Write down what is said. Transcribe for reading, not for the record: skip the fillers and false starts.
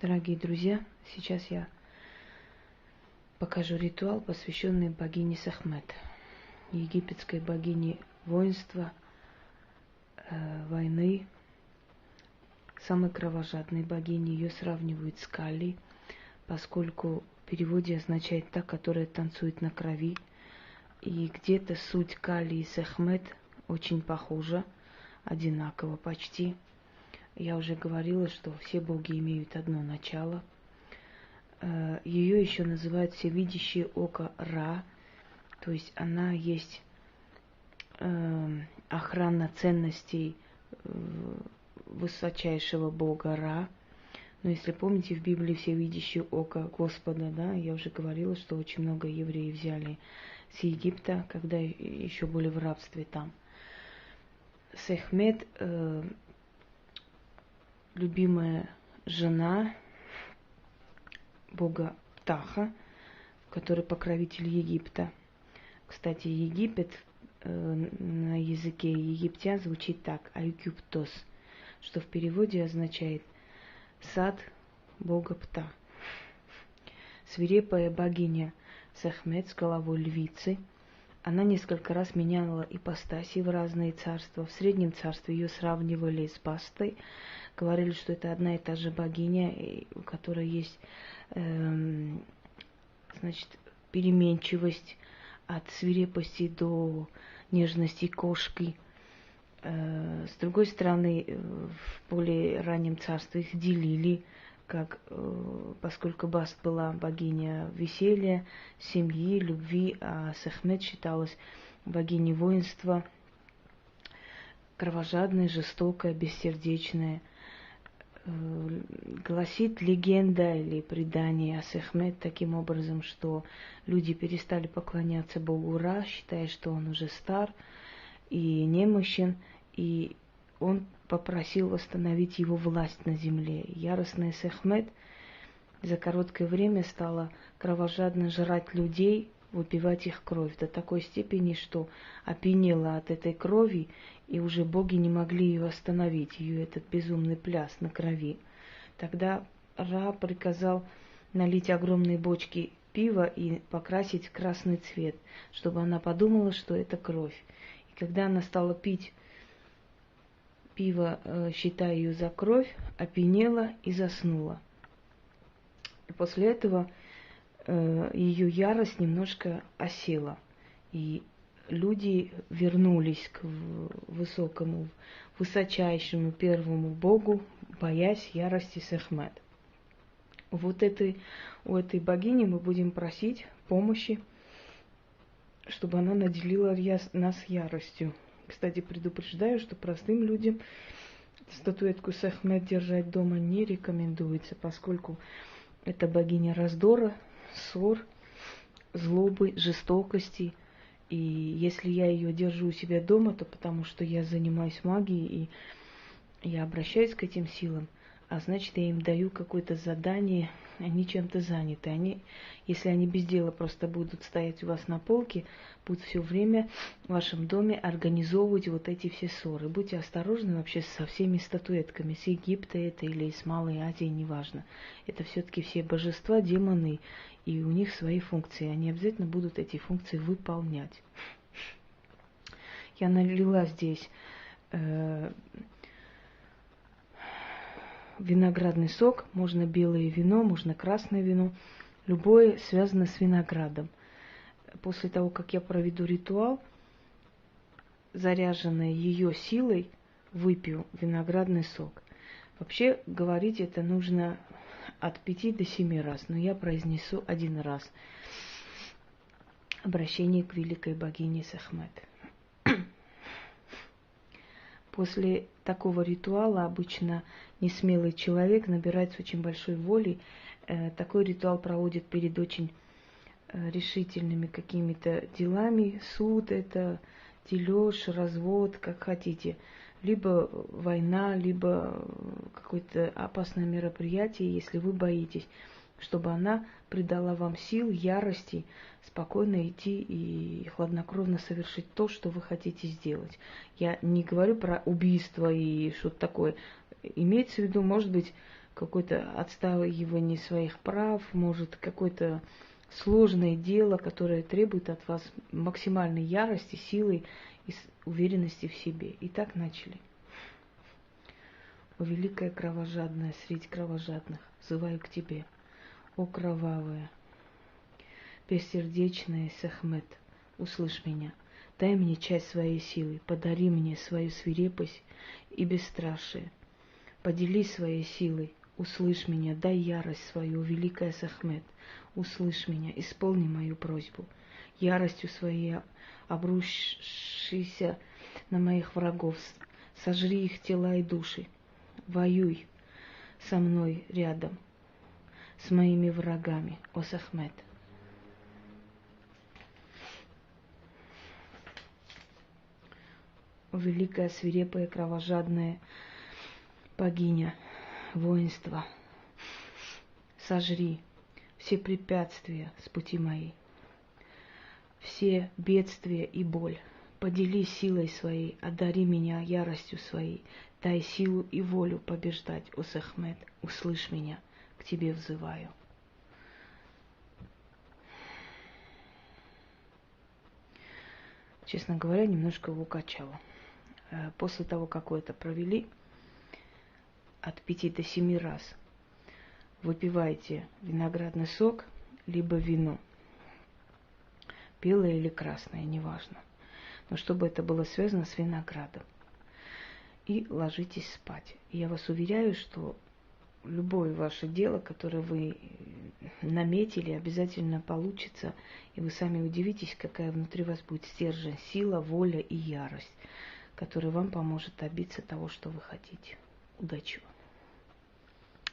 Дорогие друзья, сейчас я покажу ритуал, посвященный богине Сехмет, египетской богине воинства, войны, самой кровожадной богини. Ее сравнивают с Кали, поскольку в переводе означает «та, которая танцует на крови». И где-то суть Кали и Сехмет очень похожа, одинаково почти. Я уже говорила, что все боги имеют одно начало. Ее еще называют всевидящее око Ра, то есть она есть охрана ценностей высочайшего бога Ра. Но если помните, в Библии всевидящее око Господа, да, я уже говорила, что очень много евреев взяли с Египта, когда еще были в рабстве там. Сехмет любимая жена бога Птаха, который покровитель Египта. Кстати, Египет на языке египтян звучит так: Айгюптос, что в переводе означает сад бога Пта. Свирепая богиня Сехмет с головой львицы. Она несколько раз меняла ипостаси в разные царства. В Среднем царстве ее сравнивали с Бастой. Говорили, что это одна и та же богиня, у которой есть переменчивость от свирепости до нежности кошки. С другой стороны, в более раннем царстве их делили, поскольку Баст была богиня веселья, семьи, любви, а Сехмет считалась богиней воинства, кровожадная, жестокая, бессердечная. Гласит легенда или предание о Сехмет таким образом, что люди перестали поклоняться богу Ра, считая, что он уже стар и немощен, и он попросил восстановить его власть на земле. Яростная Сехмет за короткое время стала кровожадно жрать людей, выпивать их кровь до такой степени, что опьянела от этой крови, и уже боги не могли ее остановить, ее этот безумный пляс на крови. Тогда Ра приказал налить огромные бочки пива и покрасить в красный цвет, чтобы она подумала, что это кровь. И когда она стала пить пиво, считая ее за кровь, опьянела и заснула. И после этого ее ярость немножко осела, и люди вернулись к высокому, высочайшему первому богу, боясь ярости Сехмет. У этой богини мы будем просить помощи, чтобы она наделила нас яростью. Кстати, предупреждаю, что простым людям статуэтку Сехмет держать дома не рекомендуется, поскольку это богиня раздора, ссор, злобы, жестокости. И если я ее держу у себя дома, то потому что я занимаюсь магией, и я обращаюсь к этим силам, а значит, я им даю какое-то задание, они чем-то заняты. Если они без дела просто будут стоять у вас на полке, будут все время в вашем доме организовывать вот эти все ссоры. Будьте осторожны вообще со всеми статуэтками, с Египта это или из Малой Азии, неважно. Это все-таки все божества, демоны, и у них свои функции. Они обязательно будут эти функции выполнять. Я налила здесь виноградный сок, можно белое вино, можно красное вино, любое связано с виноградом. После того, как я проведу ритуал, заряженный ее силой, выпью виноградный сок. Вообще говорить это нужно от 5 до 7 раз, но я произнесу 1 раз. Обращение к великой богине Сехмет. После такого ритуала обычно несмелый человек набирается очень большой воли. Такой ритуал проводит перед очень решительными какими-то делами. Суд это, дележ, развод, как хотите. Либо война, либо какое-то опасное мероприятие, если вы боитесь, чтобы она придала вам сил, ярости, спокойно идти и хладнокровно совершить то, что вы хотите сделать. Я не говорю про убийство и что-то такое. Имеется в виду, может быть, какое-то отстаивание своих прав, может, какое-то сложное дело, которое требует от вас максимальной ярости, силы и уверенности в себе. И так начали. О, великая кровожадная среди кровожадных, взываю к тебе. О, кровавая, бессердечная Сехмет, услышь меня. Дай мне часть своей силы, подари мне свою свирепость и бесстрашие. Поделись своей силой, услышь меня, дай ярость свою, великая Сехмет. Услышь меня, исполни мою просьбу. Яростью своей обрушившейся на моих врагов, сожри их тела и души. Воюй со мной рядом, с моими врагами, о Сехмет. О, великая, свирепая, кровожадная богиня воинства, сожри все препятствия с пути моей, все бедствия и боль. Поделись силой своей, одари меня яростью своей, дай силу и волю побеждать, о Сехмет, услышь меня, к тебе взываю. Честно говоря, немножко его качало. После того, как вы это провели, от 5 до 7 раз выпивайте виноградный сок, либо вино. Белое или красное, неважно. Но чтобы это было связано с виноградом. И ложитесь спать. Я вас уверяю, что любое ваше дело, которое вы наметили, обязательно получится. И вы сами удивитесь, какая внутри вас будет стержень, сила, воля и ярость, которая вам поможет добиться того, что вы хотите. Удачи вам!